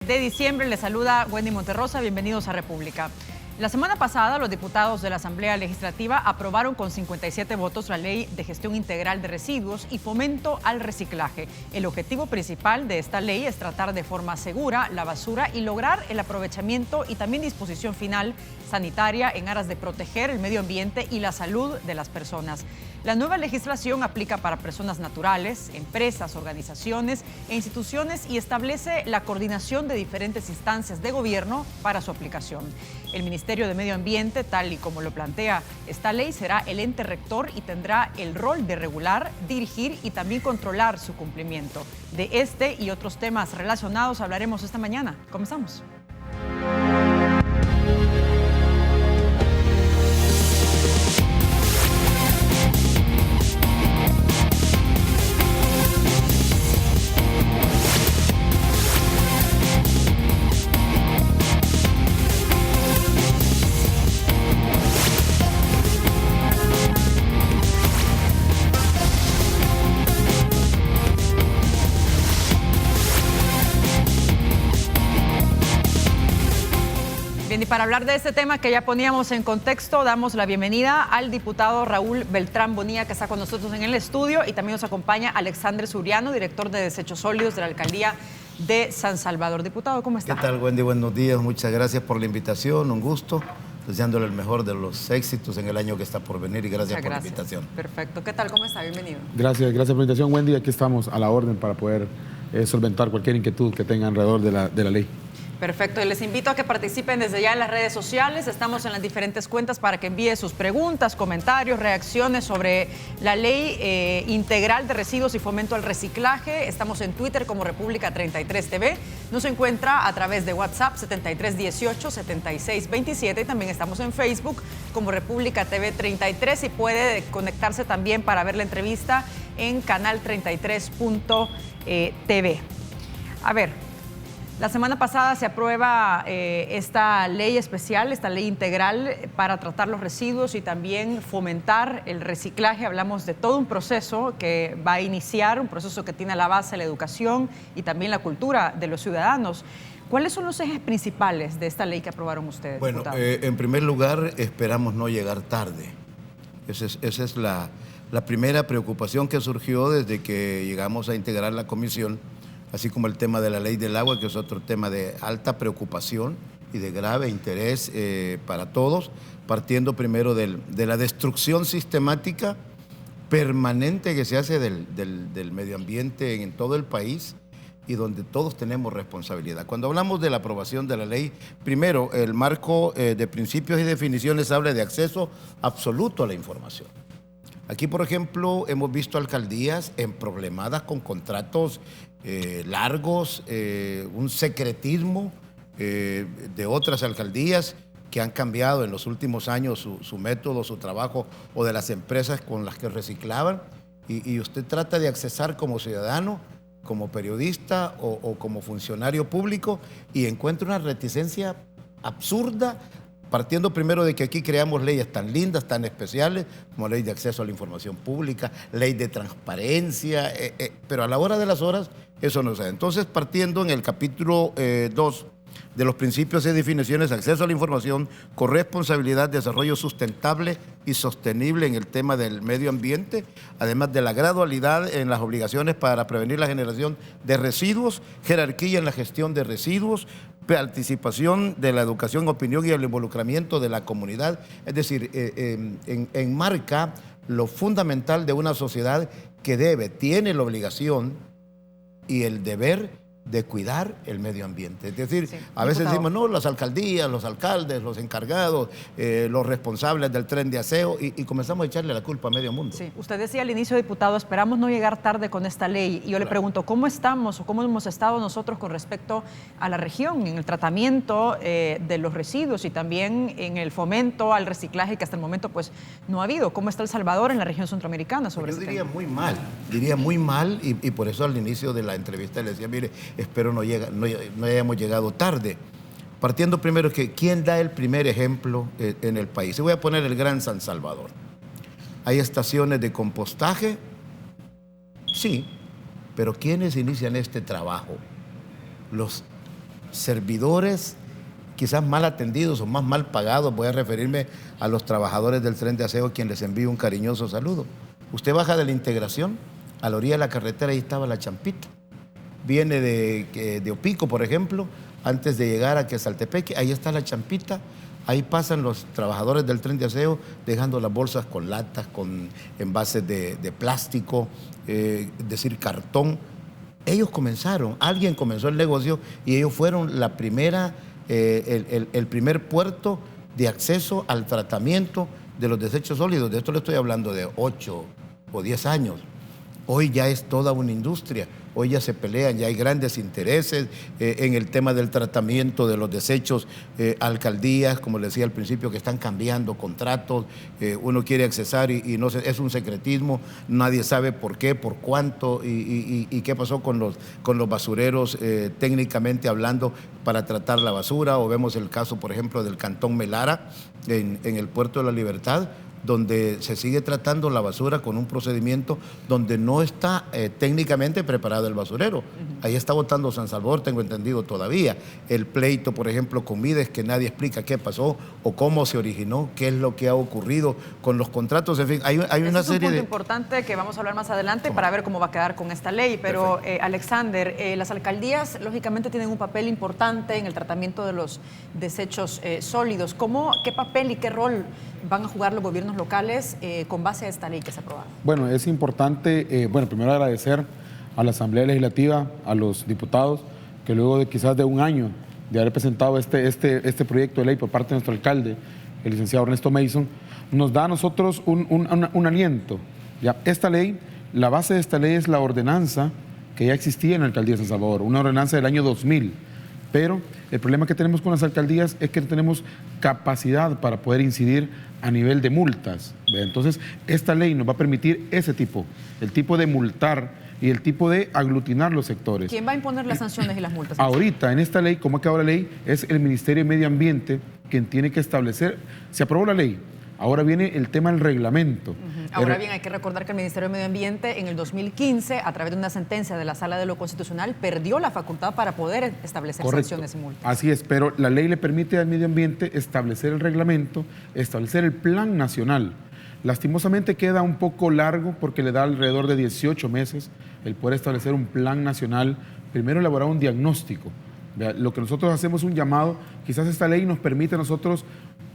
de diciembre. Les saluda Wendy Monterrosa. Bienvenidos a República. La semana pasada, los diputados de la Asamblea Legislativa aprobaron con 57 votos la Ley de Gestión Integral de Residuos y Fomento al Reciclaje. El objetivo principal de esta ley es tratar de forma segura la basura y lograr el aprovechamiento y también disposición final sanitaria en aras de proteger el medio ambiente y la salud de las personas. La nueva legislación aplica para personas naturales, empresas, organizaciones e instituciones y establece la coordinación de diferentes instancias de gobierno para su aplicación. El Ministerio de Medio Ambiente, tal y como lo plantea esta ley, será el ente rector y tendrá el rol de regular, dirigir y también controlar su cumplimiento. De este y otros temas relacionados hablaremos esta mañana. Comenzamos. Bien, y para hablar de este tema que ya poníamos en contexto, damos la bienvenida al diputado Raúl Beltrán Bonilla, que está con nosotros en el estudio, y también nos acompaña Alexandre Suriano, director de Desechos Sólidos de la Alcaldía de San Salvador. Diputado, ¿cómo está? ¿Qué tal, Wendy? Buenos días, muchas gracias por la invitación, un gusto, deseándole el mejor de los éxitos en el año que está por venir y gracias por la invitación. Perfecto. ¿Qué tal? ¿Cómo está? Bienvenido. Gracias por la invitación, Wendy. Aquí estamos a la orden para poder solventar cualquier inquietud que tengan alrededor de la ley. Perfecto, y les invito a que participen desde ya en las redes sociales. Estamos en las diferentes cuentas para que envíe sus preguntas, comentarios, reacciones sobre la Ley Integral de Residuos y Fomento al Reciclaje. Estamos en Twitter como República 33 TV. Nos encuentra a través de WhatsApp 7318-7627 y también estamos en Facebook como República TV 33 y puede conectarse también para ver la entrevista en canal 33.tv. A ver. La semana pasada se aprueba esta ley especial, esta ley integral para tratar los residuos y también fomentar el reciclaje. Hablamos de todo un proceso que va a iniciar, un proceso que tiene a la base la educación y también la cultura de los ciudadanos. ¿Cuáles son los ejes principales de esta ley que aprobaron ustedes, Bueno, en primer lugar, esperamos no llegar tarde. Esa es la primera preocupación que surgió desde que llegamos a integrar la comisión, así como el tema de la ley del agua, que es otro tema de alta preocupación y de grave interés para todos, partiendo primero de la destrucción sistemática permanente que se hace del medio ambiente en todo el país y donde todos tenemos responsabilidad. Cuando hablamos de la aprobación de la ley, primero, el marco de principios y definiciones habla de acceso absoluto a la información. Aquí, por ejemplo, hemos visto alcaldías emproblemadas con contratos largos, un secretismo de otras alcaldías que han cambiado en los últimos años su método, su trabajo, o de las empresas con las que reciclaban. Y usted trata de accesar como ciudadano, como periodista o como funcionario público y encuentra una reticencia absurda, partiendo primero de que aquí creamos leyes tan lindas, tan especiales, como ley de acceso a la información pública, ley de transparencia, pero a la hora de las horas eso no se da. Entonces, partiendo en el capítulo 2 de los principios y definiciones, acceso a la información, corresponsabilidad, desarrollo sustentable y sostenible en el tema del medio ambiente, además de la gradualidad en las obligaciones para prevenir la generación de residuos, jerarquía en la gestión de residuos, participación de la educación, opinión y el involucramiento de la comunidad. Es decir, enmarca lo fundamental de una sociedad que tiene la obligación y el deber de cuidar el medio ambiente. Es decir, sí, a veces decimos, no, las alcaldías, los alcaldes, los encargados, los responsables del tren de aseo, y comenzamos a echarle la culpa a medio mundo. Sí, usted decía al inicio, diputado, esperamos no llegar tarde con esta ley. Y yo le pregunto, ¿cómo estamos o cómo hemos estado nosotros con respecto a la región en el tratamiento de los residuos y también en el fomento al reciclaje que hasta el momento pues no ha habido? ¿Cómo está El Salvador en la región centroamericana sobre Yo diría muy mal, y por eso al inicio de la entrevista le decía, mire, espero no hayamos llegado tarde. Partiendo primero que ¿quién da el primer ejemplo en el país? Y voy a poner el Gran San Salvador. ¿Hay estaciones de compostaje? Sí, pero ¿quiénes inician este trabajo? Los servidores quizás mal atendidos o más mal pagados. Voy a referirme a los trabajadores del tren de aseo, a quien les envío un cariñoso saludo. Usted baja de la Integración, a la orilla de la carretera, ahí estaba la Champita. Viene de Opico, por ejemplo, antes de llegar a Quesaltepeque, ahí está la Champita. Ahí pasan los trabajadores del tren de aseo dejando las bolsas con latas, con envases de plástico, decir cartón. Ellos comenzaron, alguien comenzó el negocio y ellos fueron la primera, el primer puerto de acceso al tratamiento de los desechos sólidos. De esto le estoy hablando de 8 o 10 años. Hoy ya es toda una industria, hoy ya se pelean, ya hay grandes intereses en el tema del tratamiento de los desechos, alcaldías, como le decía al principio, que están cambiando contratos, uno quiere accesar y no sé, es un secretismo, nadie sabe por qué, por cuánto y qué pasó con los basureros, técnicamente hablando, para tratar la basura, o vemos el caso, por ejemplo, del Cantón Melara, en el Puerto de la Libertad, donde se sigue tratando la basura con un procedimiento donde no está técnicamente preparado el basurero. Ahí está botando San Salvador, tengo entendido todavía. El pleito, por ejemplo, con Mides, que nadie explica qué pasó o cómo se originó, qué es lo que ha ocurrido con los contratos. En fin, hay una serie de... Es un punto importante que vamos a hablar más adelante para ver cómo va a quedar con esta ley. Pero, Alexander, las alcaldías, lógicamente, tienen un papel importante en el tratamiento de los desechos sólidos. ¿Qué papel y qué rol van a jugar los gobiernos locales con base a esta ley que se aprobó? Bueno, es importante, primero agradecer a la Asamblea Legislativa, a los diputados, que luego de quizás de un año de haber presentado este proyecto de ley por parte de nuestro alcalde, el licenciado Ernesto Mason, nos da a nosotros un aliento. Ya, esta ley, la base de esta ley es la ordenanza que ya existía en la alcaldía de San Salvador, una ordenanza del año 2000. Pero el problema que tenemos con las alcaldías es que no tenemos capacidad para poder incidir a nivel de multas. Entonces, esta ley nos va a permitir el tipo de multar y el tipo de aglutinar los sectores. ¿Quién va a imponer las sanciones y las multas? Ahorita, en esta ley, como ha quedado la ley, es el Ministerio de Medio Ambiente quien tiene que establecer. Se aprobó la ley, ahora viene el tema del reglamento. Ahora bien, hay que recordar que el Ministerio de Medio Ambiente en el 2015, a través de una sentencia de la Sala de lo Constitucional, perdió la facultad para poder establecer sanciones y multas. Así es, pero la ley le permite al medio ambiente establecer el reglamento, establecer el plan nacional. Lastimosamente queda un poco largo porque le da alrededor de 18 meses el poder establecer un plan nacional, primero elaborar un diagnóstico. Lo que nosotros hacemos es un llamado, quizás esta ley nos permite a nosotros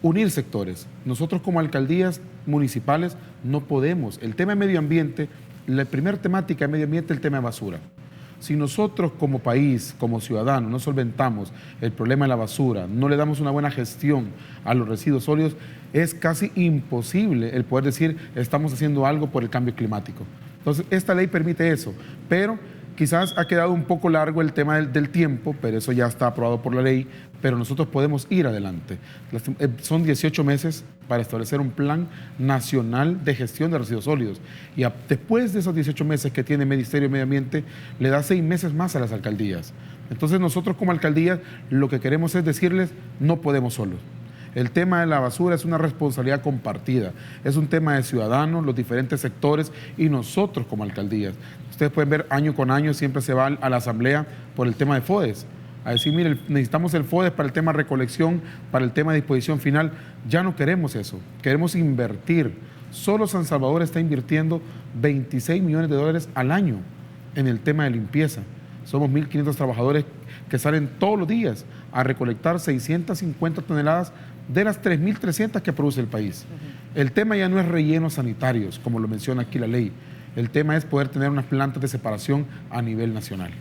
unir sectores. Nosotros como alcaldías municipales no podemos. El tema de medio ambiente, la primera temática de medio ambiente es el tema de basura. Si nosotros como país, como ciudadanos, no solventamos el problema de la basura, no le damos una buena gestión a los residuos sólidos, es casi imposible el poder decir estamos haciendo algo por el cambio climático. Entonces, esta ley permite eso, pero quizás ha quedado un poco largo el tema del tiempo, pero eso ya está aprobado por la ley, pero nosotros podemos ir adelante. Son 18 meses para establecer un plan nacional de gestión de residuos sólidos. Y después de esos 18 meses que tiene el Ministerio de Medio Ambiente, le da 6 meses más a las alcaldías. Entonces nosotros como alcaldías lo que queremos es decirles, no podemos solos. El tema de la basura es una responsabilidad compartida, es un tema de ciudadanos, los diferentes sectores y nosotros como alcaldías. Ustedes pueden ver año con año siempre se va a la asamblea por el tema de FODES, a decir, mire, necesitamos el FODES para el tema de recolección, para el tema de disposición final. Ya no queremos eso, queremos invertir. Solo San Salvador está invirtiendo 26 millones de dólares al año en el tema de limpieza. Somos 1.500 trabajadores que salen todos los días a recolectar 650 toneladas de las 3.300 que produce el país. El tema ya no es rellenos sanitarios, como lo menciona aquí la ley. El tema es poder tener unas plantas de separación a nivel nacional.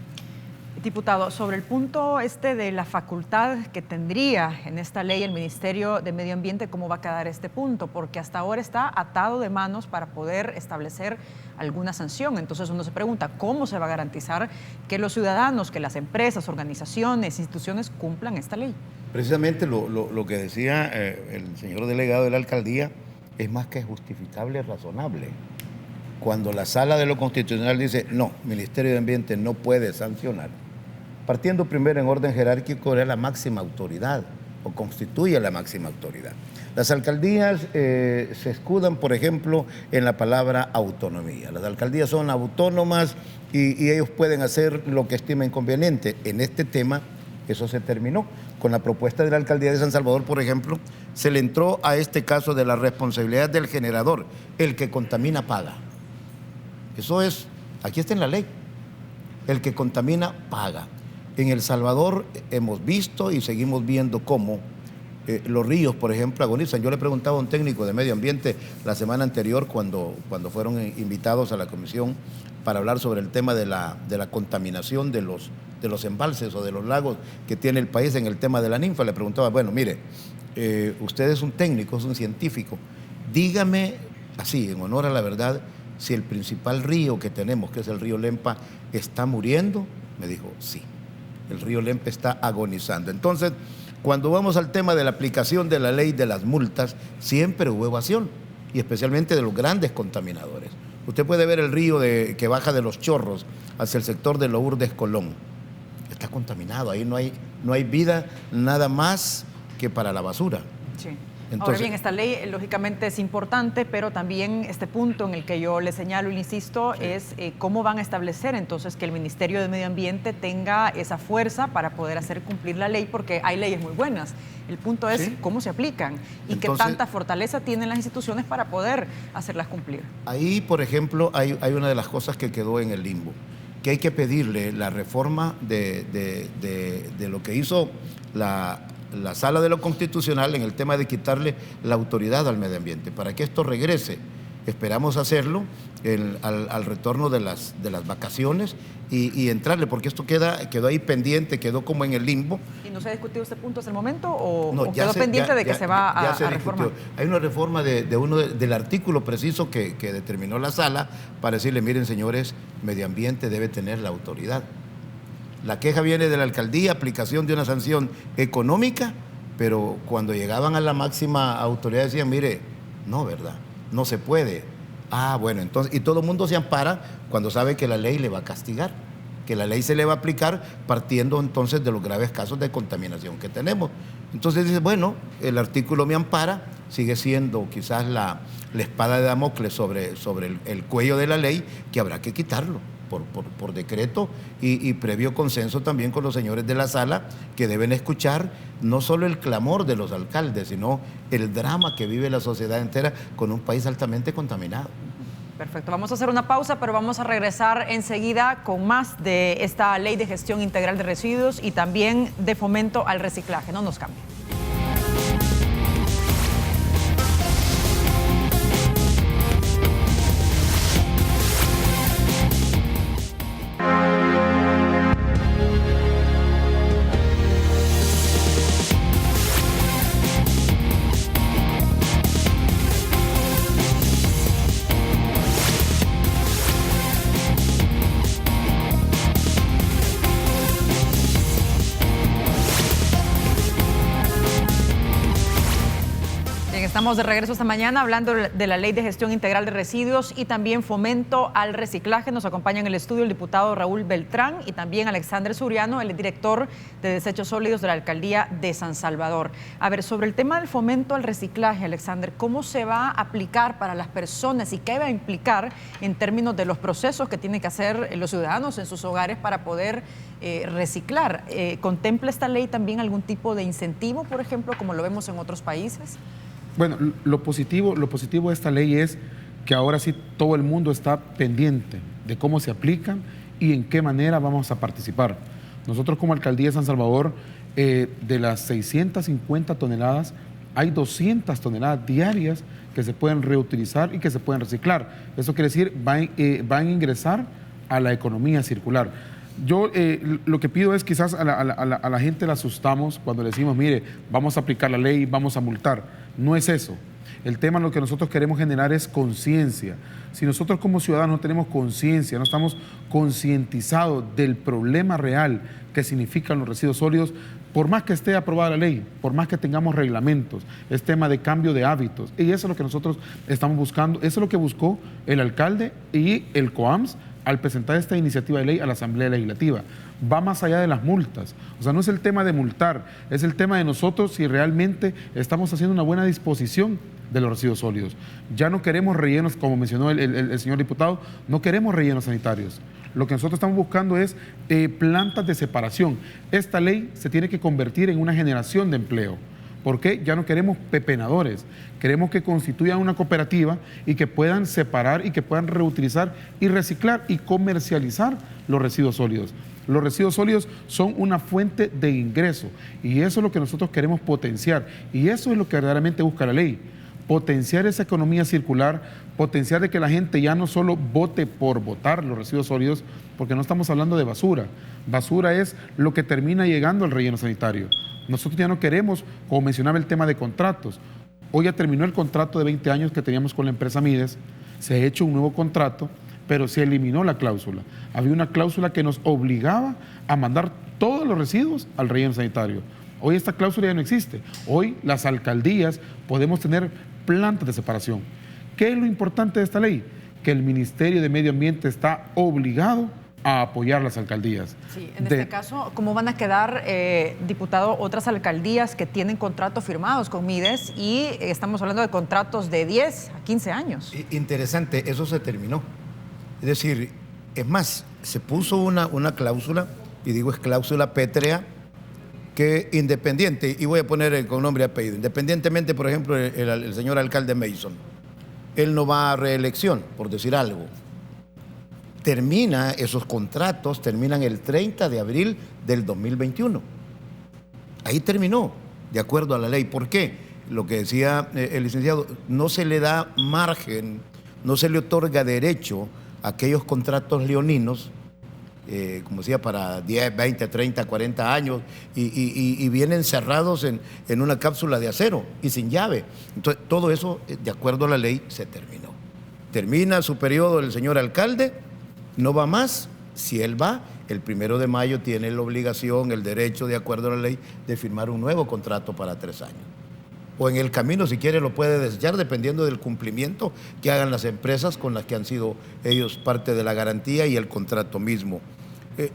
Diputado, sobre el punto de la facultad que tendría en esta ley el Ministerio de Medio Ambiente, ¿cómo va a quedar este punto? Porque hasta ahora está atado de manos para poder establecer alguna sanción. Entonces uno se pregunta, ¿cómo se va a garantizar que los ciudadanos, que las empresas, organizaciones, instituciones cumplan esta ley? Precisamente lo que decía el señor delegado de la alcaldía es más que justificable y razonable. Cuando la Sala de lo Constitucional dice, no, Ministerio de Ambiente no puede sancionar, partiendo primero en orden jerárquico, es la máxima autoridad o constituye la máxima autoridad. Las alcaldías se escudan, por ejemplo, en la palabra autonomía. Las alcaldías son autónomas y ellos pueden hacer lo que estimen conveniente. En este tema Eso se terminó. Con la propuesta de la Alcaldía de San Salvador, por ejemplo, se le entró a este caso de la responsabilidad del generador. El que contamina paga. Eso es, aquí está en la ley. El que contamina paga. En El Salvador hemos visto y seguimos viendo cómo los ríos, por ejemplo, agonizan. Yo le preguntaba a un técnico de medio ambiente la semana anterior cuando fueron invitados a la comisión para hablar sobre el tema de la contaminación de los embalses o de los lagos que tiene el país en el tema de la ninfa. Le preguntaba, bueno, mire, usted es un técnico, es un científico, dígame, así, en honor a la verdad, si el principal río que tenemos, que es el río Lempa, está muriendo. Me dijo, sí, el río Lempa está agonizando. Entonces, cuando vamos al tema de la aplicación de la ley de las multas, siempre hubo evasión, y especialmente de los grandes contaminadores. Usted puede ver el río que baja de Los Chorros hacia el sector de Lourdes Colón. Está contaminado, ahí no hay vida nada más que para la basura. Sí. Entonces, ahora bien, esta ley lógicamente es importante, pero también este punto en el que yo le señalo y le insisto es cómo van a establecer entonces que el Ministerio de Medio Ambiente tenga esa fuerza para poder hacer cumplir la ley, porque hay leyes muy buenas. El punto es cómo se aplican y qué tanta fortaleza tienen las instituciones para poder hacerlas cumplir. Ahí, por ejemplo, hay una de las cosas que quedó en el limbo, que hay que pedirle la reforma de lo que hizo la Sala de lo Constitucional en el tema de quitarle la autoridad al medio ambiente, para que esto regrese. Esperamos hacerlo al retorno de las vacaciones y entrarle, porque esto quedó ahí pendiente, quedó como en el limbo. ¿Y no se ha discutido este punto hasta el momento o quedó pendiente de que se va a reformar? Hay una reforma del artículo preciso que determinó la Sala para decirle, miren señores, medio ambiente debe tener la autoridad. La queja viene de la alcaldía, aplicación de una sanción económica, pero cuando llegaban a la máxima autoridad decían, mire, no, ¿verdad? No se puede. Ah, bueno, entonces, y todo el mundo se ampara cuando sabe que la ley le va a castigar, que la ley se le va a aplicar partiendo entonces de los graves casos de contaminación que tenemos. Entonces dice, bueno, el artículo me ampara, sigue siendo quizás la espada de Damocles sobre el cuello de la ley, que habrá que quitarlo. Por decreto y previo consenso también con los señores de la Sala, que deben escuchar no solo el clamor de los alcaldes, sino el drama que vive la sociedad entera con un país altamente contaminado. Perfecto, vamos a hacer una pausa, pero vamos a regresar enseguida con más de esta ley de gestión integral de residuos y también de fomento al reciclaje. No nos cambien. Estamos de regreso esta mañana hablando de la Ley de Gestión Integral de Residuos y también fomento al reciclaje. Nos acompaña en el estudio el diputado Raúl Beltrán y también Alexander Suriano, el director de Desechos Sólidos de la Alcaldía de San Salvador. A ver, sobre el tema del fomento al reciclaje, Alexander, ¿cómo se va a aplicar para las personas y qué va a implicar en términos de los procesos que tienen que hacer los ciudadanos en sus hogares para poder reciclar? ¿Contempla esta ley también algún tipo de incentivo, por ejemplo, como lo vemos en otros países? Bueno, lo positivo de esta ley es que ahora sí todo el mundo está pendiente de cómo se aplican y en qué manera vamos a participar. Nosotros como Alcaldía de San Salvador, de las 650 toneladas, hay 200 toneladas diarias que se pueden reutilizar y que se pueden reciclar. Eso quiere decir, van a ingresar a la economía circular. Yo lo que pido es quizás a la gente la asustamos cuando le decimos, mire, vamos a aplicar la ley, vamos a multar. No es eso. El tema, lo que nosotros queremos generar es conciencia. Si nosotros como ciudadanos no tenemos conciencia, no estamos concientizados del problema real que significan los residuos sólidos, por más que esté aprobada la ley, por más que tengamos reglamentos, es tema de cambio de hábitos. Y eso es lo que nosotros estamos buscando, eso es lo que buscó el alcalde y el COAMS al presentar esta iniciativa de ley a la Asamblea Legislativa. Va más allá de las multas. O sea, no es el tema de multar, es el tema de nosotros si realmente estamos haciendo una buena disposición de los residuos sólidos. Ya no queremos rellenos, como mencionó el señor diputado, no queremos rellenos sanitarios. Lo que nosotros estamos buscando es plantas de separación. Esta ley se tiene que convertir en una generación de empleo. ¿Por qué? Ya no queremos pepenadores, queremos que constituyan una cooperativa y que puedan separar y que puedan reutilizar y reciclar y comercializar los residuos sólidos. Los residuos sólidos son una fuente de ingreso y eso es lo que nosotros queremos potenciar y eso es lo que verdaderamente busca la ley. Potenciar esa economía circular, potenciar de que la gente ya no solo vote por votar los residuos sólidos, porque no estamos hablando de basura. Basura es lo que termina llegando al relleno sanitario. Nosotros ya no queremos, como mencionaba el tema de contratos. Hoy ya terminó el contrato de 20 años que teníamos con la empresa Mides, se ha hecho un nuevo contrato, pero se eliminó la cláusula. Había una cláusula que nos obligaba a mandar todos los residuos al relleno sanitario. Hoy esta cláusula ya no existe. Hoy las alcaldías podemos tener plantas de separación. ¿Qué es lo importante de esta ley? Que el Ministerio de Medio Ambiente está obligado a apoyar las alcaldías. Sí, en este caso, ¿cómo van a quedar, diputado, otras alcaldías que tienen contratos firmados con Mides y estamos hablando de contratos de 10 a 15 años? Interesante, eso se terminó. Es decir, es más, se puso una cláusula, y digo es cláusula pétrea, que independiente, y voy a poner con nombre y apellido, independientemente, por ejemplo, el señor alcalde Mason, él no va a reelección, por decir algo. Esos contratos terminan el 30 de abril del 2021. Ahí terminó, de acuerdo a la ley. ¿Por qué? Lo que decía el licenciado, no se le da margen, no se le otorga derecho a aquellos contratos leoninos, como decía, para 10, 20, 30, 40 años, y vienen cerrados en una cápsula de acero y sin llave. Entonces, todo eso, de acuerdo a la ley, se terminó. Termina su periodo el señor alcalde, no va más. Si él va, el 1 de mayo tiene la obligación, el derecho, de acuerdo a la ley, de firmar un nuevo contrato para 3 años. O en el camino, si quiere, lo puede desechar dependiendo del cumplimiento que hagan las empresas con las que han sido ellos parte de la garantía y el contrato mismo.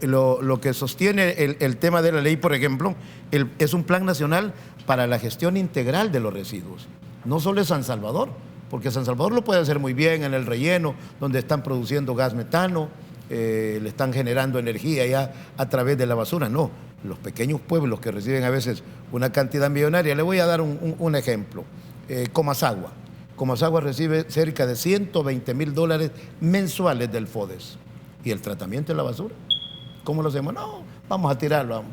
Lo que sostiene el tema de la ley, por ejemplo, es un plan nacional para la gestión integral de los residuos. No solo es San Salvador, porque San Salvador lo puede hacer muy bien en el relleno, donde están produciendo gas metano, le están generando energía ya a través de la basura. No, los pequeños pueblos que reciben a veces una cantidad millonaria. Le voy a dar un ejemplo. Comasagua. Comasagua recibe cerca de $120,000 mensuales del FODES. ¿Y el tratamiento de la basura? ¿Cómo lo hacemos? No, vamos a tirarlo a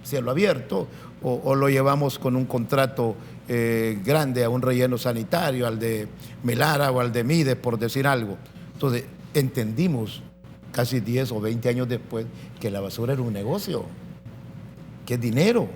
cielo abierto o lo llevamos con un contrato grande a un relleno sanitario, al de Melara o al de Mides, por decir algo. Entonces, entendimos casi 10 o 20 años después que la basura era un negocio, que es dinero.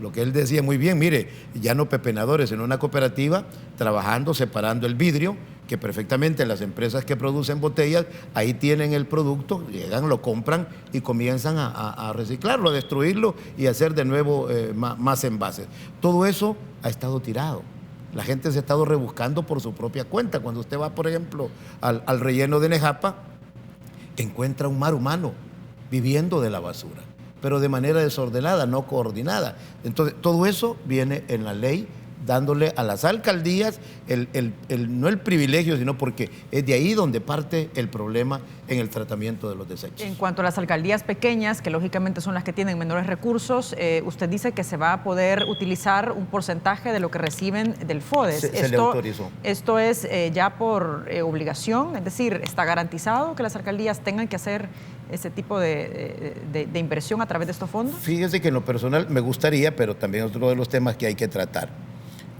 Lo que él decía muy bien, mire, ya no pepenadores en una cooperativa, trabajando, separando el vidrio, que perfectamente las empresas que producen botellas, ahí tienen el producto, llegan, lo compran y comienzan a reciclarlo, a destruirlo y a hacer de nuevo más envases. Todo eso ha estado tirado. La gente se ha estado rebuscando por su propia cuenta. Cuando usted va, por ejemplo, al relleno de Nejapa, encuentra un mar humano viviendo de la basura, pero de manera desordenada, no coordinada. Entonces, todo eso viene en la ley, dándole a las alcaldías no el privilegio, sino porque es de ahí donde parte el problema en el tratamiento de los desechos. En cuanto a las alcaldías pequeñas, que lógicamente son las que tienen menores recursos, usted dice que se va a poder utilizar un porcentaje de lo que reciben del FODES. Se le autorizó. ¿Esto es ya por obligación? Es decir, ¿está garantizado que las alcaldías tengan que hacer ese tipo de inversión a través de estos fondos? Fíjese que en lo personal me gustaría, pero también otro de los temas que hay que tratar,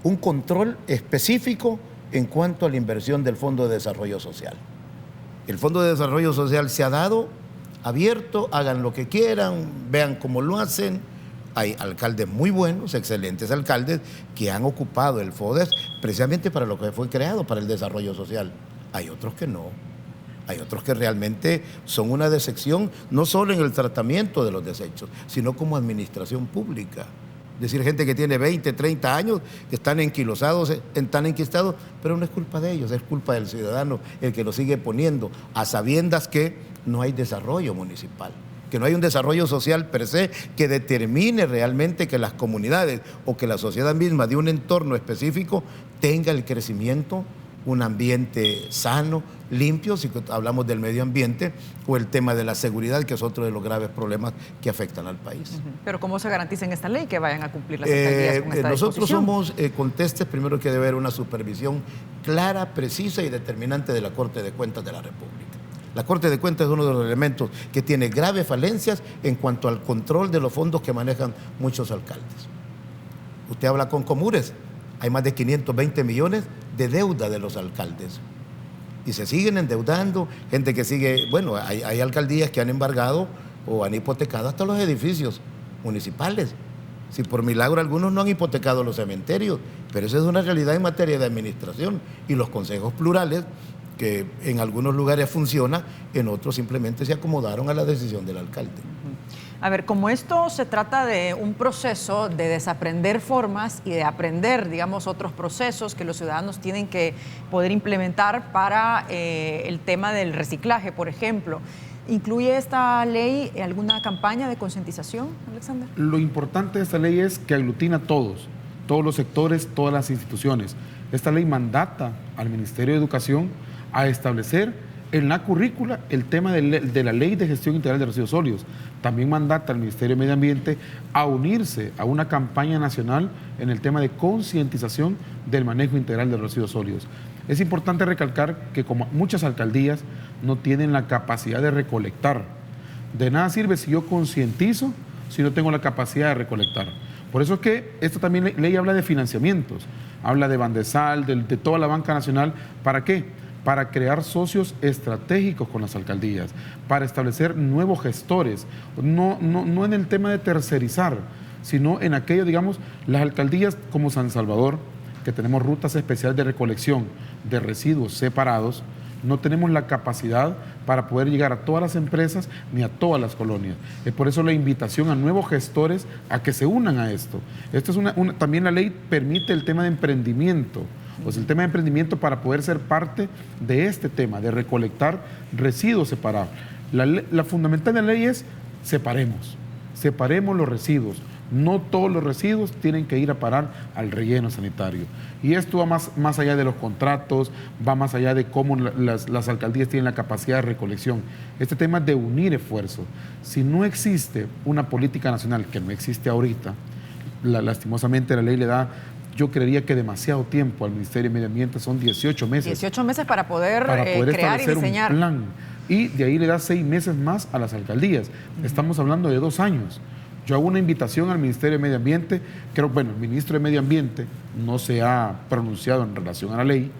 un control específico en cuanto a la inversión del Fondo de Desarrollo Social. El Fondo de Desarrollo Social se ha dado abierto, hagan lo que quieran, vean cómo lo hacen. Hay alcaldes muy buenos, excelentes alcaldes, que han ocupado el FODES precisamente para lo que fue creado, para el desarrollo social. Hay otros que no. Hay otros que realmente son una decepción, no solo en el tratamiento de los desechos, sino como administración pública. Es decir, gente que tiene 20, 30 años, que están enquilosados, están enquistados, pero no es culpa de ellos, es culpa del ciudadano, el que lo sigue poniendo, a sabiendas que no hay desarrollo municipal, que no hay un desarrollo social per se que determine realmente que las comunidades o que la sociedad misma de un entorno específico tenga el crecimiento un ambiente sano, limpio, si hablamos del medio ambiente, o el tema de la seguridad, que es otro de los graves problemas que afectan al país. Pero ¿cómo se garantiza en esta ley que vayan a cumplir las alcaldías con esta Nosotros disposición? somos contestes, primero que debe haber una supervisión clara, precisa y determinante de la Corte de Cuentas de la República. La Corte de Cuentas es uno de los elementos que tiene graves falencias en cuanto al control de los fondos que manejan muchos alcaldes. Usted habla con Comures, hay más de 520 millones de deuda de los alcaldes. Y se siguen endeudando, gente que sigue, bueno, hay alcaldías que han embargado o han hipotecado hasta los edificios municipales. Si por milagro algunos no han hipotecado los cementerios, pero esa es una realidad en materia de administración. Y los consejos plurales, que en algunos lugares funciona, en otros simplemente se acomodaron a la decisión del alcalde. A ver, como esto se trata de un proceso de desaprender formas y de aprender, digamos, otros procesos que los ciudadanos tienen que poder implementar para el tema del reciclaje, por ejemplo, ¿incluye esta ley alguna campaña de concientización, Alexander? Lo importante de esta ley es que aglutina a todos los sectores, todas las instituciones. Esta ley mandata al Ministerio de Educación a establecer en la currícula el tema de la Ley de Gestión Integral de Residuos Sólidos. También mandata al Ministerio de Medio Ambiente a unirse a una campaña nacional en el tema de concientización del manejo integral de residuos sólidos. Es importante recalcar que como muchas alcaldías no tienen la capacidad de recolectar, de nada sirve si yo concientizo si no tengo la capacidad de recolectar. Por eso es que esta también ley habla de financiamientos, habla de Bandesal, de toda la banca nacional. ¿Para qué? Para crear socios estratégicos con las alcaldías, para establecer nuevos gestores, no en el tema de tercerizar, sino en aquello, digamos, las alcaldías como San Salvador, que tenemos rutas especiales de recolección de residuos separados, no tenemos la capacidad para poder llegar a todas las empresas ni a todas las colonias. Es por eso la invitación a nuevos gestores a que se unan a esto. Esto es también la ley permite el tema de emprendimiento. Pues el tema de emprendimiento para poder ser parte de este tema, de recolectar residuos separados. La fundamental de la ley es separemos los residuos. No todos los residuos tienen que ir a parar al relleno sanitario. Y esto va más allá de los contratos, va más allá de cómo las alcaldías tienen la capacidad de recolección. Este tema es de unir esfuerzos. Si no existe una política nacional, que no existe ahorita, lastimosamente la ley le da, yo creería que demasiado tiempo al Ministerio de Medio Ambiente, son 18 meses. 18 meses para poder crear y establecer diseñar un plan. Y de ahí le da 6 meses más a las alcaldías. Estamos hablando de 2 años. Yo hago una invitación al Ministerio de Medio Ambiente. El ministro de Medio Ambiente no se ha pronunciado en relación a la ley,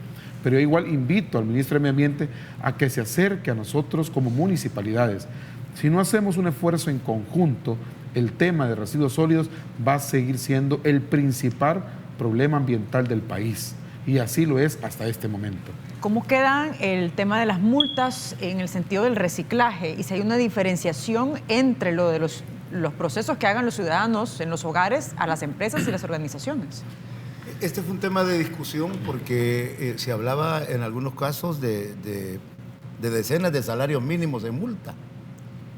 pero yo igual invito al ministro de Medio Ambiente a que se acerque a nosotros como municipalidades. Si no hacemos un esfuerzo en conjunto, el tema de residuos sólidos va a seguir siendo el principal problema ambiental del país, y así lo es hasta este momento. ¿Cómo queda el tema de las multas en el sentido del reciclaje? Y si hay una diferenciación entre lo de los procesos que hagan los ciudadanos en los hogares a las empresas y las organizaciones. Este fue un tema de discusión porque se hablaba en algunos casos de decenas de salarios mínimos de multa.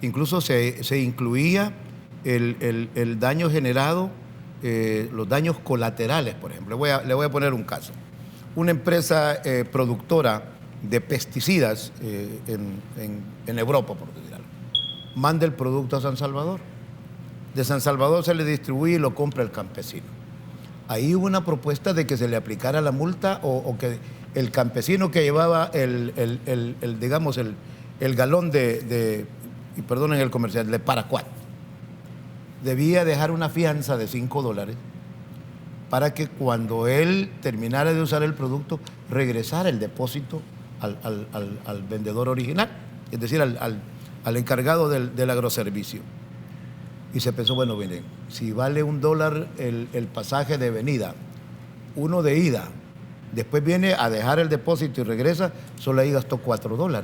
Incluso se incluía el daño generado, los daños colaterales, por ejemplo. Le voy a poner un caso. Una empresa productora de pesticidas en Europa, por decir algo, manda el producto a San Salvador. De San Salvador se le distribuye y lo compra el campesino. Ahí hubo una propuesta de que se le aplicara la multa o que el campesino que llevaba el galón y perdonen el comercial, de Paraquat, debía dejar una fianza de $5 para que cuando él terminara de usar el producto, regresara el depósito al vendedor original, es decir, al encargado del agroservicio. Y se pensó, bueno, miren, si vale $1 el pasaje de venida, uno de ida, después viene a dejar el depósito y regresa, solo ahí gastó $4.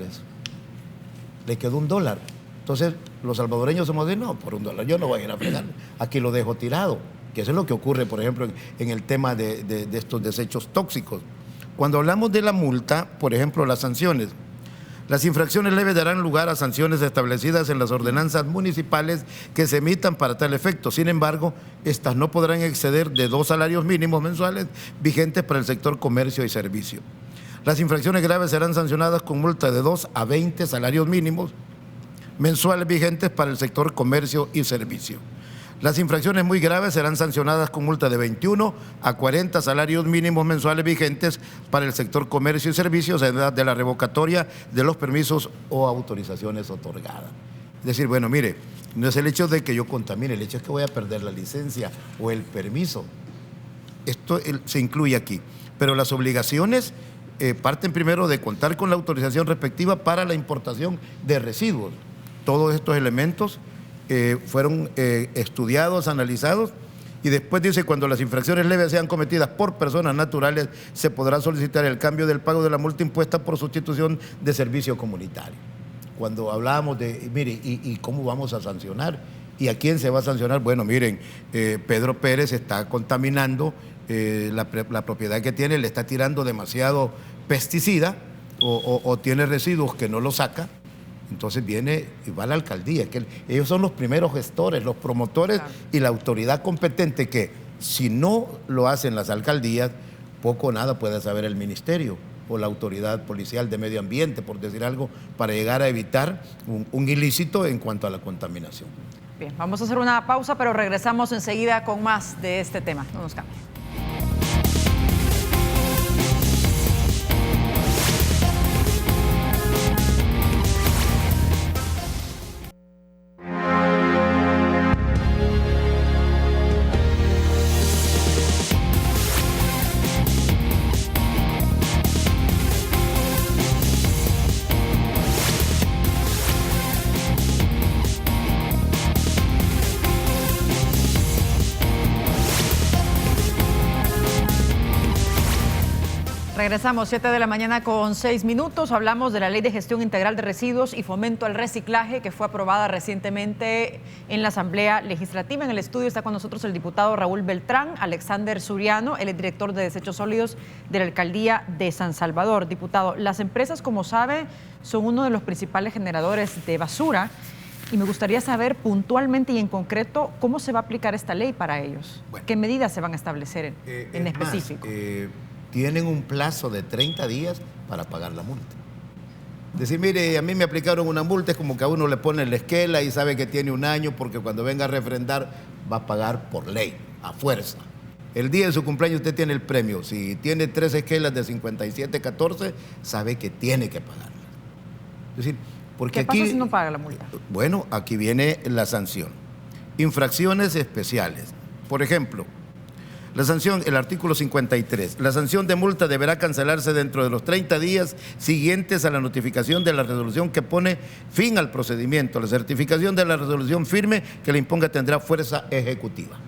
Le quedó $1. Entonces, los salvadoreños somos de, no, por $1 yo no voy a ir a fregar, aquí lo dejo tirado. Que eso es lo que ocurre, por ejemplo, en el tema de estos desechos tóxicos. Cuando hablamos de la multa, por ejemplo, las sanciones, las infracciones leves darán lugar a sanciones establecidas en las ordenanzas municipales que se emitan para tal efecto. Sin embargo, estas no podrán exceder de 2 salarios mínimos mensuales vigentes para el sector comercio y servicio. Las infracciones graves serán sancionadas con multa de 2 a 20 salarios mínimos mensuales vigentes para el sector comercio y servicio. Las infracciones muy graves serán sancionadas con multa de 21 a 40 salarios mínimos mensuales vigentes para el sector comercio y servicios en edad de la revocatoria de los permisos o autorizaciones otorgadas. Es decir, bueno, mire, no es el hecho de que yo contamine, el hecho es que voy a perder la licencia o el permiso. Esto se incluye aquí. Pero las obligaciones parten primero de contar con la autorización respectiva para la importación de residuos. Todos estos elementos fueron estudiados, analizados, y después dice, cuando las infracciones leves sean cometidas por personas naturales, se podrá solicitar el cambio del pago de la multa impuesta por sustitución de servicio comunitario. Cuando hablábamos de, mire, ¿y cómo vamos a sancionar? ¿Y a quién se va a sancionar? Bueno, miren, Pedro Pérez está contaminando la propiedad que tiene, le está tirando demasiado pesticida o tiene residuos que no lo saca. Entonces viene y va a la alcaldía, que ellos son los primeros gestores, los promotores, claro, y la autoridad competente, que si no lo hacen las alcaldías, poco o nada puede saber el ministerio o la autoridad policial de medio ambiente, por decir algo, para llegar a evitar un ilícito en cuanto a la contaminación. Bien, vamos a hacer una pausa, pero regresamos enseguida con más de este tema. No nos cambien. Regresamos, 7 de la mañana con 6 minutos. Hablamos de la Ley de Gestión Integral de Residuos y Fomento al Reciclaje, que fue aprobada recientemente en la Asamblea Legislativa. En el estudio está con nosotros el diputado Raúl Beltrán, Alexander Suriano, el director de Desechos Sólidos de la Alcaldía de San Salvador. Diputado, las empresas, como sabe, son uno de los principales generadores de basura, y me gustaría saber puntualmente y en concreto cómo se va a aplicar esta ley para ellos. Bueno, ¿qué medidas se van a establecer en específico? Tienen un plazo de 30 días para pagar la multa. Decir, mire, a mí me aplicaron una multa, es como que a uno le pone la esquela y sabe que tiene un año, porque cuando venga a refrendar va a pagar por ley, a fuerza. El día de su cumpleaños usted tiene el premio. Si tiene 3 esquelas de 57.14, sabe que tiene que pagarla. Es decir, porque ¿qué pasa si no paga la multa? Bueno, aquí viene la sanción. Infracciones especiales. Por ejemplo, la sanción, el artículo 53, la sanción de multa deberá cancelarse dentro de los 30 días siguientes a la notificación de la resolución que pone fin al procedimiento. La certificación de la resolución firme que le imponga tendrá fuerza ejecutiva.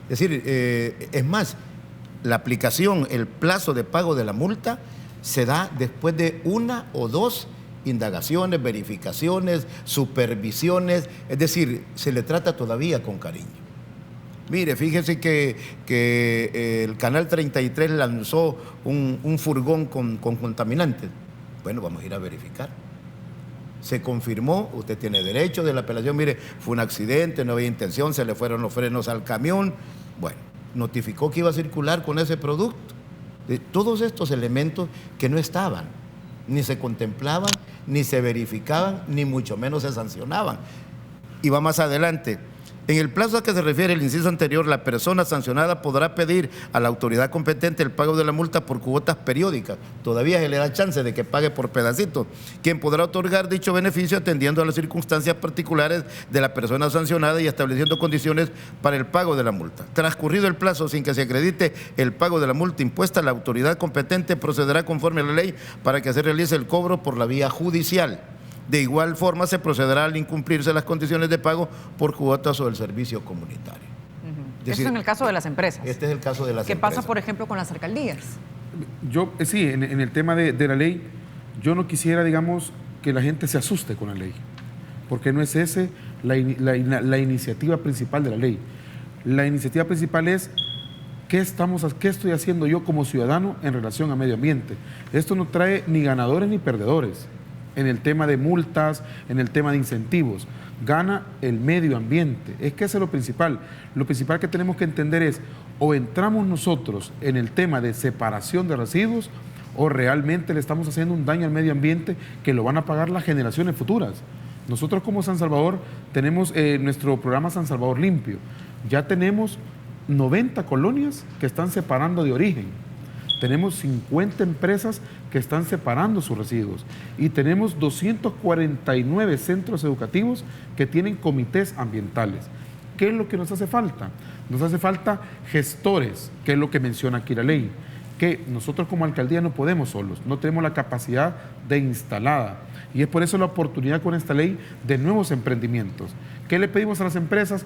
Es decir, es más, la aplicación, el plazo de pago de la multa se da después de 1 o 2 indagaciones, verificaciones, supervisiones, es decir, se le trata todavía con cariño. Mire, fíjese que el Canal 33 lanzó un furgón con contaminantes. Bueno, vamos a ir a verificar. Se confirmó, usted tiene derecho de la apelación, mire, fue un accidente, no había intención, se le fueron los frenos al camión. Bueno, notificó que iba a circular con ese producto. Todos estos elementos que no estaban, ni se contemplaban, ni se verificaban, ni mucho menos se sancionaban. Y va más adelante. En el plazo a que se refiere el inciso anterior, la persona sancionada podrá pedir a la autoridad competente el pago de la multa por cuotas periódicas. Todavía se le da chance de que pague por pedacitos, quien podrá otorgar dicho beneficio atendiendo a las circunstancias particulares de la persona sancionada y estableciendo condiciones para el pago de la multa. Transcurrido el plazo sin que se acredite el pago de la multa impuesta, la autoridad competente procederá conforme a la ley para que se realice el cobro por la vía judicial. De igual forma, se procederá al incumplirse las condiciones de pago por cuotas o el servicio comunitario. Eso es en el caso de las empresas. Este es el caso de las empresas. ¿Qué pasa, por ejemplo, con las alcaldías? Yo, sí, en el tema de la ley, yo no quisiera, digamos, que la gente se asuste con la ley, porque no es esa la iniciativa principal de la ley. La iniciativa principal es ¿qué estoy haciendo yo como ciudadano en relación a medio ambiente? Esto no trae ni ganadores ni perdedores. En el tema de multas, en el tema de incentivos, gana el medio ambiente. Es que eso es lo principal. Lo principal que tenemos que entender es, o entramos nosotros en el tema de separación de residuos, o realmente le estamos haciendo un daño al medio ambiente que lo van a pagar las generaciones futuras. Nosotros como San Salvador tenemos nuestro programa San Salvador Limpio. Ya tenemos 90 colonias que están separando de origen. Tenemos 50 empresas que están separando sus residuos y tenemos 249 centros educativos que tienen comités ambientales. ¿Qué es lo que nos hace falta? Nos hace falta gestores, que es lo que menciona aquí la ley, que nosotros como alcaldía no podemos solos, no tenemos la capacidad de instalada. Y es por eso la oportunidad con esta ley de nuevos emprendimientos. ¿Qué le pedimos a las empresas?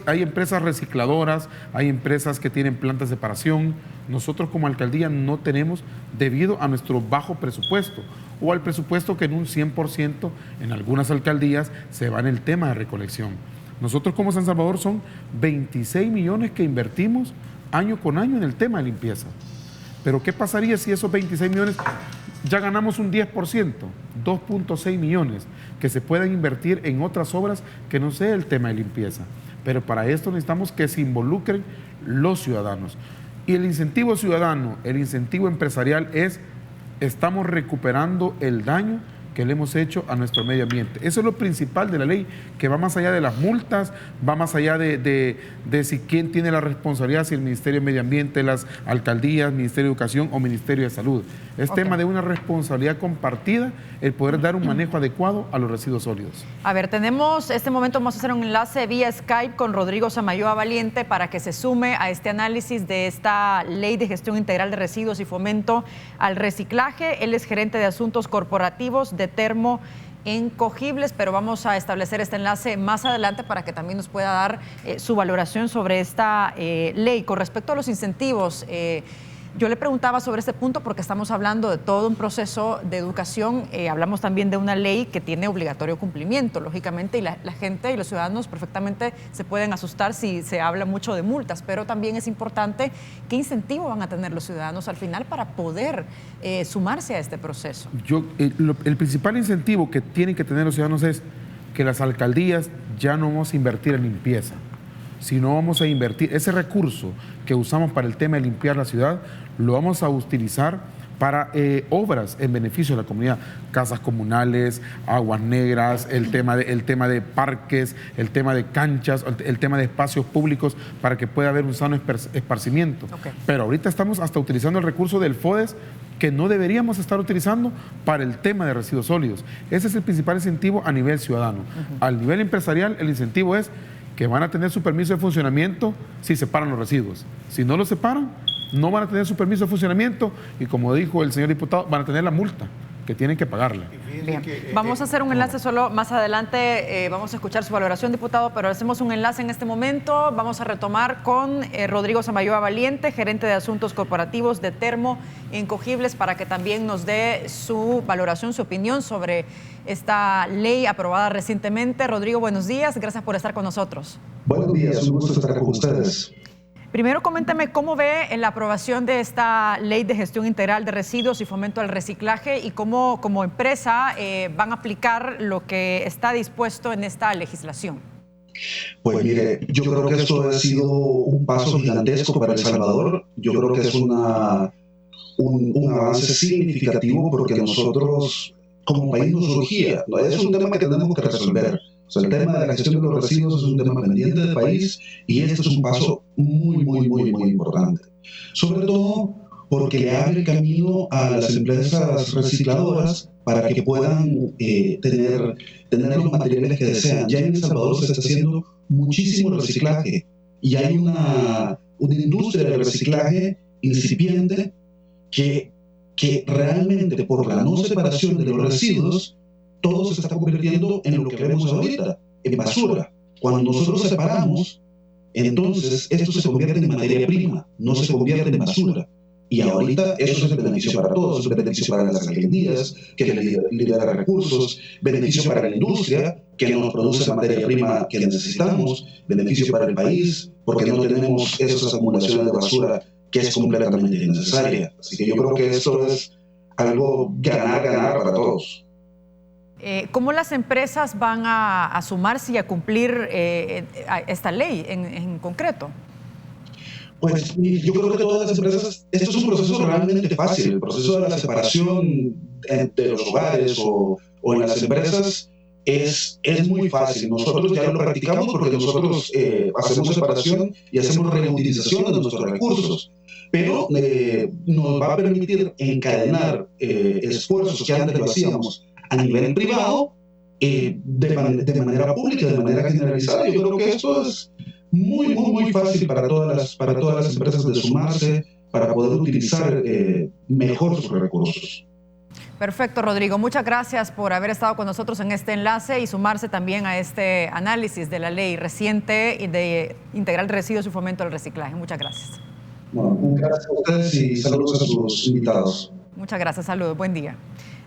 Hay empresas recicladoras, hay empresas que tienen plantas de separación. Nosotros como alcaldía no tenemos debido a nuestro bajo presupuesto o al presupuesto que en un 100% en algunas alcaldías se va en el tema de recolección. Nosotros como San Salvador son 26 millones que invertimos año con año en el tema de limpieza. Pero ¿qué pasaría si esos 26 millones ya ganamos un 10%, 2.6 millones, que se puedan invertir en otras obras que no sea el tema de limpieza? Pero para esto necesitamos que se involucren los ciudadanos. Y el incentivo ciudadano, el incentivo empresarial estamos recuperando el daño que le hemos hecho a nuestro medio ambiente. Eso es lo principal de la ley, que va más allá de las multas, va más allá de si quién tiene la responsabilidad, si el Ministerio de Medio Ambiente, las alcaldías, Ministerio de Educación o Ministerio de Salud. Es tema de una responsabilidad compartida, el poder dar un manejo adecuado a los residuos sólidos. A ver, este momento vamos a hacer un enlace vía Skype con Rodrigo Samayoa Valiente para que se sume a este análisis de esta Ley de Gestión Integral de Residuos y Fomento al Reciclaje. Él es gerente de Asuntos Corporativos de Termo Encogibles, pero vamos a establecer este enlace más adelante para que también nos pueda dar su valoración sobre esta ley. Con respecto a los incentivos, yo le preguntaba sobre este punto porque estamos hablando de todo un proceso de educación, hablamos también de una ley que tiene obligatorio cumplimiento, lógicamente, y la gente y los ciudadanos perfectamente se pueden asustar si se habla mucho de multas, pero también es importante qué incentivo van a tener los ciudadanos al final para poder sumarse a este proceso. El principal incentivo que tienen que tener los ciudadanos es que las alcaldías ya no vamos a invertir en limpieza, sino vamos a invertir ese recurso que usamos para el tema de limpiar la ciudad, lo vamos a utilizar para obras en beneficio de la comunidad, casas comunales, aguas negras, el tema de parques, el tema de canchas, el tema de espacios públicos para que pueda haber un sano esparcimiento. Pero ahorita estamos hasta utilizando el recurso del FODES que no deberíamos estar utilizando para el tema de residuos sólidos. Ese es el principal incentivo a nivel ciudadano. Al nivel empresarial, el incentivo es que van a tener su permiso de funcionamiento si separan los residuos. Si no los separan, no van a tener su permiso de funcionamiento y, como dijo el señor diputado, van a tener la multa que tienen que pagarle. Bien. Vamos a hacer un enlace solo más adelante, vamos a escuchar su valoración, diputado, pero hacemos un enlace en este momento. Vamos a retomar con Rodrigo Samayoa Valiente, gerente de Asuntos Corporativos de Termo Encogibles, para que también nos dé su valoración, su opinión sobre esta ley aprobada recientemente. Rodrigo, buenos días, gracias por estar con nosotros. Buenos días, un gusto estar con ustedes. Primero, coméntame cómo ve la aprobación de esta Ley de Gestión Integral de Residuos y Fomento al Reciclaje y cómo como empresa van a aplicar lo que está dispuesto en esta legislación. Pues mire, yo creo que esto ha sido un paso gigantesco para El Salvador. Yo creo que es un avance significativo porque nosotros como país nos surgía. Es un tema que tenemos que resolver. O sea, el tema de la gestión de los residuos es un tema pendiente del país y este es un paso muy importante. Sobre todo porque le abre camino a las empresas recicladoras para que puedan tener los materiales que desean. Ya en El Salvador se está haciendo muchísimo reciclaje y hay una industria de reciclaje incipiente que realmente por la no separación de los residuos todo se está convirtiendo en lo que vemos ahorita, en basura. Cuando nosotros separamos, entonces esto se convierte en materia prima, no se convierte en basura. Y ahorita eso es el beneficio para todos, es el beneficio para las alcaldías, que libera recursos, beneficio para la industria, que nos produce la materia prima que necesitamos, beneficio para el país, porque no tenemos esas acumulaciones de basura que es completamente innecesaria. Así que yo creo que esto es algo ganar para todos. ¿Cómo las empresas van a sumarse y a cumplir esta ley en concreto? Pues yo creo que todas las empresas, esto es un proceso realmente fácil, el proceso de la separación entre los hogares o en las empresas es muy fácil. Nosotros ya lo practicamos porque nosotros hacemos separación y hacemos reutilización de nuestros recursos, pero nos va a permitir encadenar esfuerzos que antes lo hacíamos a nivel privado de manera pública, de manera generalizada. Yo creo que esto es muy fácil para todas las empresas de sumarse para poder utilizar mejor sus recursos. Perfecto, Rodrigo. Muchas gracias por haber estado con nosotros en este enlace y sumarse también a este análisis de la ley reciente de integral de residuos y fomento al reciclaje. Muchas gracias. Bueno, gracias a ustedes y saludos a sus invitados. Muchas gracias, saludos. Buen día.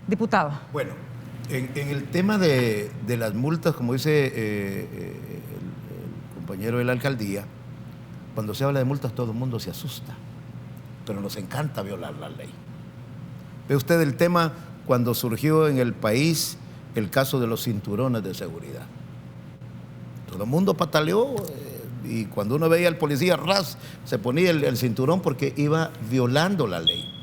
Diputado. Bueno, en el tema de las multas, como dice el compañero de la alcaldía, cuando se habla de multas todo el mundo se asusta, pero nos encanta violar la ley. Ve usted el tema cuando surgió en el país el caso de los cinturones de seguridad. Todo el mundo pataleó y cuando uno veía al policía, ras, se ponía el cinturón porque iba violando la ley.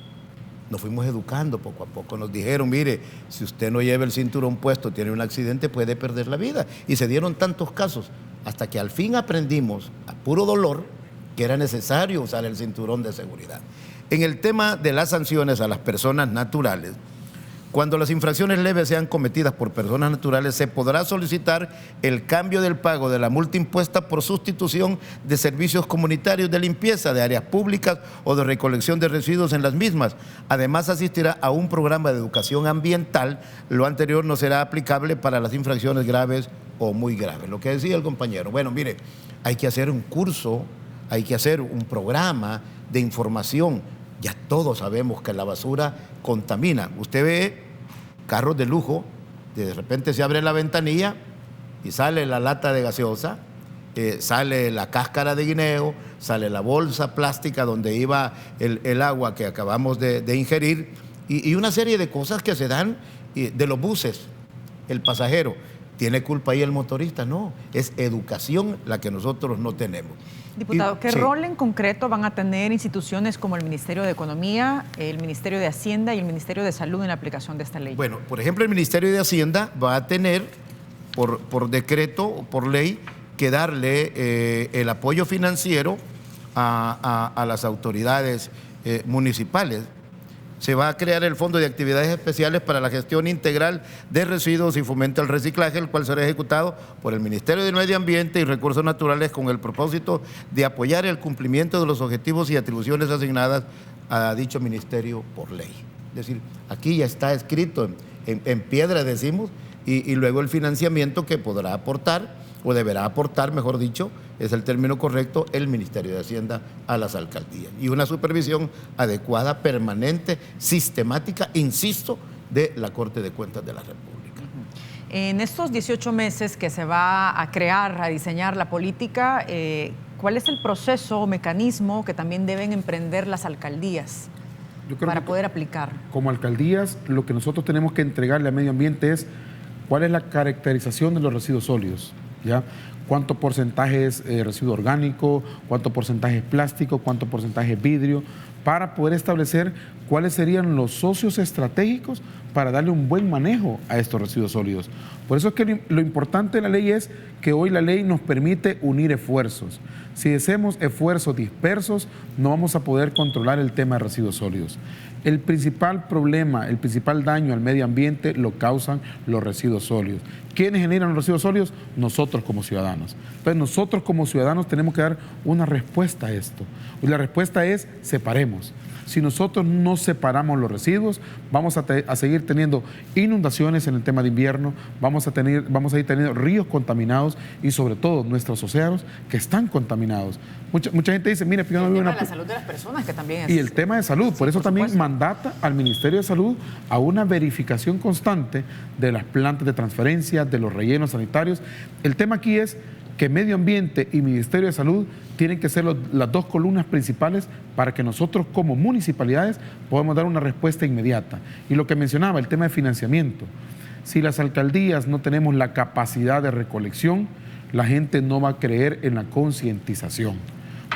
Nos fuimos educando poco a poco. Nos dijeron, mire, si usted no lleva el cinturón puesto, tiene un accidente, puede perder la vida. Y se dieron tantos casos hasta que al fin aprendimos, a puro dolor, que era necesario usar el cinturón de seguridad. En el tema de las sanciones a las personas naturales, cuando las infracciones leves sean cometidas por personas naturales, se podrá solicitar el cambio del pago de la multa impuesta por sustitución de servicios comunitarios de limpieza de áreas públicas o de recolección de residuos en las mismas. Además, asistirá a un programa de educación ambiental. Lo anterior no será aplicable para las infracciones graves o muy graves. Lo que decía el compañero, bueno, mire, hay que hacer un curso, hay que hacer un programa de información. Ya todos sabemos que la basura contamina. Usted ve carros de lujo, de repente se abre la ventanilla y sale la lata de gaseosa, sale la cáscara de guineo, sale la bolsa plástica donde iba el agua que acabamos de ingerir y una serie de cosas que se dan de los buses. El pasajero, ¿tiene culpa ahí el motorista? No, es educación la que nosotros no tenemos. Diputado, ¿qué rol en concreto van a tener instituciones como el Ministerio de Economía, el Ministerio de Hacienda y el Ministerio de Salud en la aplicación de esta ley? Bueno, por ejemplo, el Ministerio de Hacienda va a tener, por decreto, por ley, que darle el apoyo financiero a las autoridades municipales. Se va a crear el Fondo de Actividades Especiales para la Gestión Integral de Residuos y Fomento al Reciclaje, el cual será ejecutado por el Ministerio del Medio Ambiente y Recursos Naturales con el propósito de apoyar el cumplimiento de los objetivos y atribuciones asignadas a dicho ministerio por ley. Es decir, aquí ya está escrito en piedra, decimos, y luego el financiamiento que podrá aportar, o deberá aportar, mejor dicho, es el término correcto, el Ministerio de Hacienda a las alcaldías. Y una supervisión adecuada, permanente, sistemática, insisto, de la Corte de Cuentas de la República. En estos 18 meses que se va a crear, a diseñar la política, ¿cuál es el proceso o mecanismo que también deben emprender las alcaldías para poder aplicar? Como alcaldías, lo que nosotros tenemos que entregarle al medio ambiente es cuál es la caracterización de los residuos sólidos, ¿ya? ¿Cuánto porcentaje es residuo orgánico? ¿Cuánto porcentaje es plástico? ¿Cuánto porcentaje es vidrio? Para poder establecer cuáles serían los socios estratégicos para darle un buen manejo a estos residuos sólidos. Por eso es que lo importante de la ley es que hoy la ley nos permite unir esfuerzos. Si hacemos esfuerzos dispersos, no vamos a poder controlar el tema de residuos sólidos. El principal problema, el principal daño al medio ambiente lo causan los residuos sólidos. ¿Quiénes generan los residuos sólidos? Nosotros como ciudadanos. Entonces nosotros como ciudadanos tenemos que dar una respuesta a esto. Y la respuesta es separemos. Si nosotros no separamos los residuos, vamos a seguir teniendo inundaciones en el tema de invierno, vamos a ir teniendo ríos contaminados y sobre todo nuestros océanos que están contaminados. Mucha gente dice, mire, yo no veo la salud de las personas que también es... Y el tema de salud, por eso también mandata al Ministerio de Salud a una verificación constante de las plantas de transferencia, de los rellenos sanitarios. El tema aquí es que Medio Ambiente y Ministerio de Salud tienen que ser las dos columnas principales para que nosotros como municipalidades podamos dar una respuesta inmediata. Y lo que mencionaba, el tema de financiamiento. Si las alcaldías no tenemos la capacidad de recolección, la gente no va a creer en la concientización.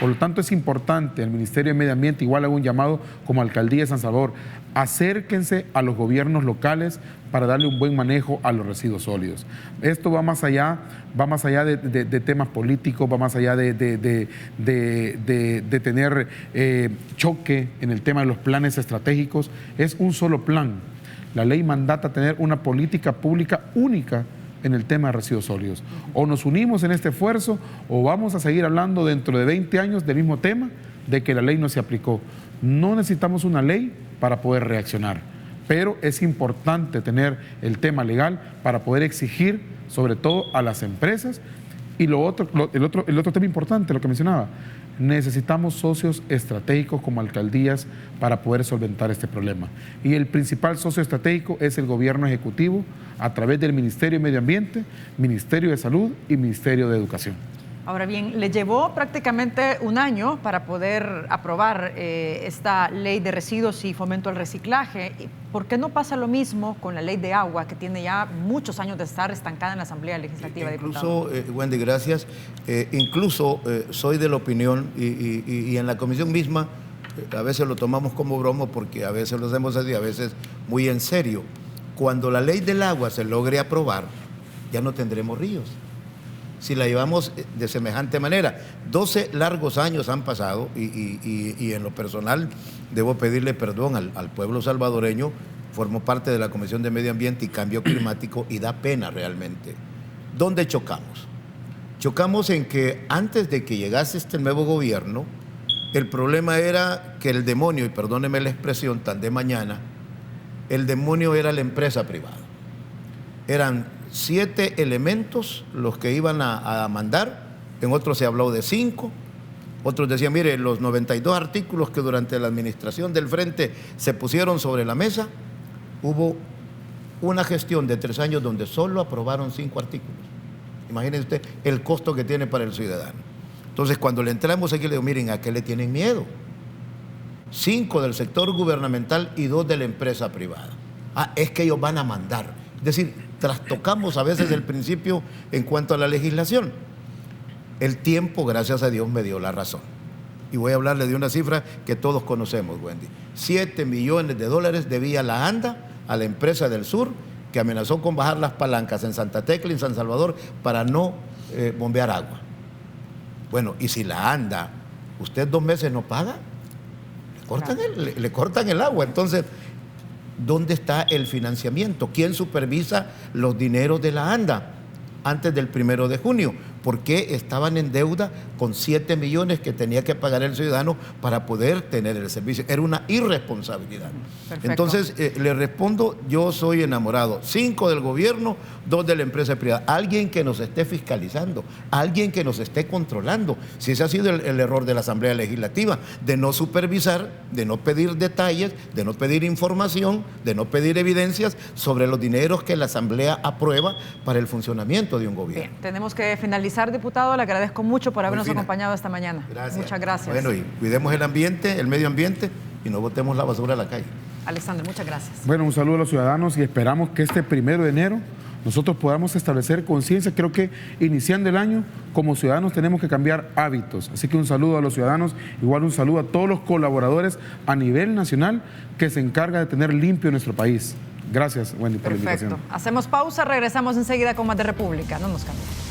Por lo tanto, es importante, el Ministerio de Medio Ambiente, igual hago un llamado como Alcaldía de San Salvador, acérquense a los gobiernos locales para darle un buen manejo a los residuos sólidos. Esto va más allá de temas políticos, va más allá de tener choque en el tema de los planes estratégicos. Es un solo plan. La ley mandata tener una política pública única en el tema de residuos sólidos. O nos unimos en este esfuerzo o vamos a seguir hablando dentro de 20 años del mismo tema, de que la ley no se aplicó. No necesitamos una ley para poder reaccionar, pero es importante tener el tema legal para poder exigir, sobre todo a las empresas. Y el otro tema importante, lo que mencionaba, necesitamos socios estratégicos como alcaldías para poder solventar este problema. Y el principal socio estratégico es el gobierno ejecutivo a través del Ministerio de Medio Ambiente, Ministerio de Salud y Ministerio de Educación. Ahora bien, le llevó prácticamente un año para poder aprobar esta ley de residuos y fomento al reciclaje. ¿Por qué no pasa lo mismo con la ley de agua, que tiene ya muchos años de estar estancada en la Asamblea Legislativa? Incluso, Wendy, gracias. Soy de la opinión, y en la comisión misma, a veces lo tomamos como broma porque a veces lo hacemos así, a veces muy en serio. Cuando la ley del agua se logre aprobar, ya no tendremos ríos. Si la llevamos de semejante manera. 12 largos años han pasado y en lo personal debo pedirle perdón al pueblo salvadoreño. Formo parte de la Comisión de Medio Ambiente y Cambio Climático y da pena realmente. ¿Dónde chocamos? Chocamos en que antes de que llegase este nuevo gobierno, el problema era que el demonio, y perdóneme la expresión tan de mañana, el demonio era la empresa privada. Eran 7 elementos los que iban a mandar, en otros se habló de 5, otros decían, mire, los 92 artículos que durante la administración del Frente se pusieron sobre la mesa, hubo una gestión de 3 años donde solo aprobaron 5 artículos. Imagínense usted el costo que tiene para el ciudadano. Entonces, cuando le entramos aquí, le digo, miren, ¿a qué le tienen miedo? 5 del sector gubernamental y 2 de la empresa privada. Es que ellos van a mandar. Es decir, trastocamos a veces el principio en cuanto a la legislación. El tiempo, gracias a Dios, me dio la razón. Y voy a hablarle de una cifra que todos conocemos, Wendy. $7 millones debía la ANDA a la empresa del sur, que amenazó con bajar las palancas en Santa Tecla y en San Salvador para no bombear agua. Bueno, y si la ANDA, usted 2 meses no paga, le cortan el agua. Entonces, ¿dónde está el financiamiento? ¿Quién supervisa los dineros de la ANDA antes del 1 de junio? ¿Por qué estaban en deuda con 7 millones que tenía que pagar el ciudadano para poder tener el servicio? Era una irresponsabilidad. Perfecto. Entonces, le respondo, yo soy enamorado. 5 del gobierno, 2 de la empresa privada. Alguien que nos esté fiscalizando, alguien que nos esté controlando. Si ese ha sido el error de la Asamblea Legislativa, de no supervisar, de no pedir detalles, de no pedir información, de no pedir evidencias sobre los dineros que la Asamblea aprueba para el funcionamiento de un gobierno. Bien, tenemos que finalizar, diputado. Le agradezco mucho por habernos acompañado esta mañana. Gracias. Muchas gracias. Bueno, y cuidemos el ambiente, el medio ambiente, y no botemos la basura a la calle. Alexander, muchas gracias. Bueno, un saludo a los ciudadanos y esperamos que este 1 de enero nosotros podamos establecer conciencia. Creo que iniciando el año, como ciudadanos tenemos que cambiar hábitos. Así que un saludo a los ciudadanos, igual un saludo a todos los colaboradores a nivel nacional que se encarga de tener limpio nuestro país. Gracias, Wendy, por la invitación. Perfecto. Hacemos pausa, regresamos enseguida con más de República. No nos cambien.